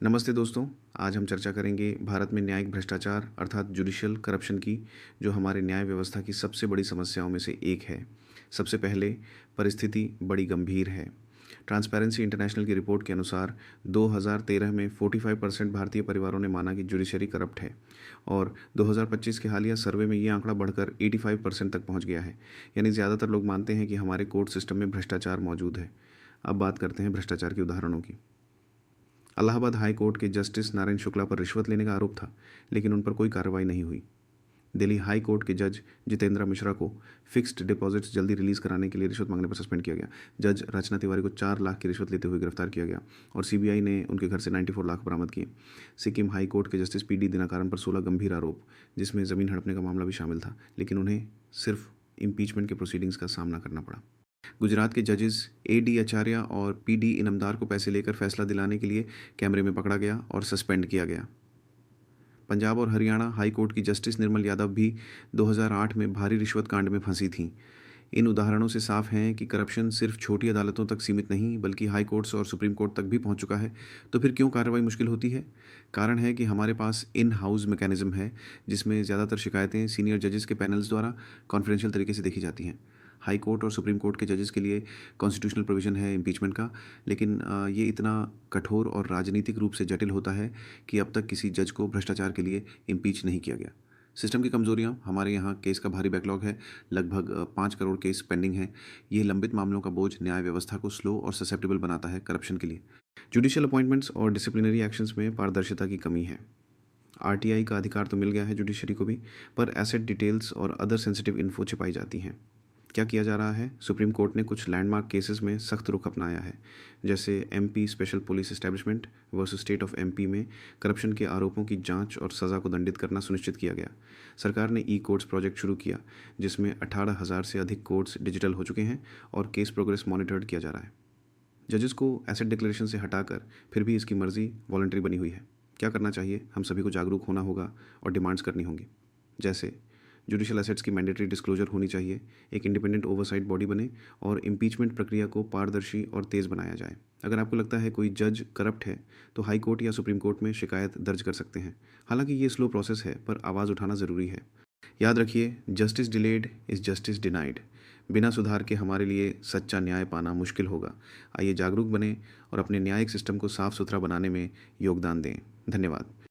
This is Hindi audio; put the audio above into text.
नमस्ते दोस्तों। आज हम चर्चा करेंगे भारत में न्यायिक भ्रष्टाचार अर्थात जुडिशियल करप्शन की, जो हमारे न्याय व्यवस्था की सबसे बड़ी समस्याओं में से एक है। सबसे पहले, परिस्थिति बड़ी गंभीर है। ट्रांसपेरेंसी इंटरनेशनल की रिपोर्ट के अनुसार 2013 में 45% भारतीय परिवारों ने माना कि जुडिशरी करप्ट है और 2025 के हालिया सर्वे में ये आंकड़ा बढ़कर 85% तक पहुंच गया है। यानी ज़्यादातर लोग मानते हैं कि हमारे कोर्ट सिस्टम में भ्रष्टाचार मौजूद है। अब बात करते हैं भ्रष्टाचार के उदाहरणों की। इलाहाबाद हाई कोर्ट के जस्टिस नारायण शुक्ला पर रिश्वत लेने का आरोप था, लेकिन उन पर कोई कार्रवाई नहीं हुई। दिल्ली हाई कोर्ट के जज जितेंद्र मिश्रा को फिक्स्ड डिपॉजिट्स जल्दी रिलीज कराने के लिए रिश्वत मांगने पर सस्पेंड किया गया। जज रचना तिवारी को 4 लाख की रिश्वत लेते हुए गिरफ्तार किया गया और सीबीआई ने उनके घर से 94 लाख बरामद किए। सिक्किम हाई कोर्ट के जस्टिस पीडी दिनाकरन पर 16 गंभीर आरोप, जिसमें ज़मीन हड़पने का मामला भी शामिल था, लेकिन उन्हें सिर्फ इम्पीचमेंट के प्रोसीडिंग्स का सामना करना पड़ा। गुजरात के जजेस एडी आचार्य और पीडी इनामदार को पैसे लेकर फैसला दिलाने के लिए कैमरे में पकड़ा गया और सस्पेंड किया गया। पंजाब और हरियाणा हाई कोर्ट की जस्टिस निर्मल यादव भी 2008 में भारी रिश्वत कांड में फंसी थीं। इन उदाहरणों से साफ है कि करप्शन सिर्फ छोटी अदालतों तक सीमित नहीं, बल्कि हाई कोर्ट्स और सुप्रीम कोर्ट तक भी पहुंच चुका है। तो फिर क्यों कार्रवाई मुश्किल होती है? कारण है कि हमारे पास इन हाउस मैकेनिज्म है, जिसमें ज़्यादातर शिकायतें सीनियर जजेस के पैनल्स द्वारा कॉन्फिडेंशियल तरीके से देखी जाती हैं। हाई कोर्ट और सुप्रीम कोर्ट के जजेस के लिए कॉन्स्टिट्यूशनल प्रोविज़न है इम्पीचमेंट का, लेकिन ये इतना कठोर और राजनीतिक रूप से जटिल होता है कि अब तक किसी जज को भ्रष्टाचार के लिए इम्पीच नहीं किया गया। सिस्टम की कमजोरियां, हमारे यहाँ केस का भारी बैकलॉग है। लगभग 5 करोड़ केस पेंडिंग हैं। ये लंबित मामलों का बोझ न्याय व्यवस्था को स्लो और ससेप्टेबल बनाता है करप्शन के लिए। जुडिशियल अपॉइंटमेंट्स और डिसिप्लिनरी एक्शंस में पारदर्शिता की कमी है। आरटीआई का अधिकार तो मिल गया है जुडिशरी को भी, पर एसेट डिटेल्स और अदर सेंसिटिव इन्फो छिपाई जाती हैं। क्या किया जा रहा है? सुप्रीम कोर्ट ने कुछ लैंडमार्क केसेस में सख्त रुख अपनाया है, जैसे MP special police establishment versus state of MP में करप्शन के आरोपों की जांच और सज़ा को दंडित करना सुनिश्चित किया गया। सरकार ने ई कोर्ट्स प्रोजेक्ट शुरू किया, जिसमें 18,000 से अधिक कोर्ट्स डिजिटल हो चुके हैं और केस प्रोग्रेस मॉनिटर्ड किया जा रहा है। जजेस को एसेट डिक्लेरेशन से हटाकर फिर भी इसकी मर्जी वॉलंटरी बनी हुई है। क्या करना चाहिए? हम सभी को जागरूक होना होगा और डिमांड्स करनी होंगी, जैसे जुडिशियल एसेट्स की मैंडेटरी डिस्क्लोजर होनी चाहिए, एक इंडिपेंडेंट ओवरसाइट बॉडी बने और इम्पीचमेंट प्रक्रिया को पारदर्शी और तेज़ बनाया जाए। अगर आपको लगता है कोई जज करप्ट है, तो हाई कोर्ट या सुप्रीम कोर्ट में शिकायत दर्ज कर सकते हैं। हालांकि ये स्लो प्रोसेस है, पर आवाज़ उठाना ज़रूरी है। याद रखिए, justice delayed is justice denied. बिना सुधार के हमारे लिए सच्चा न्याय पाना मुश्किल होगा। आइए जागरूक बने और अपने न्यायिक सिस्टम को साफ सुथरा बनाने में योगदान दें। धन्यवाद।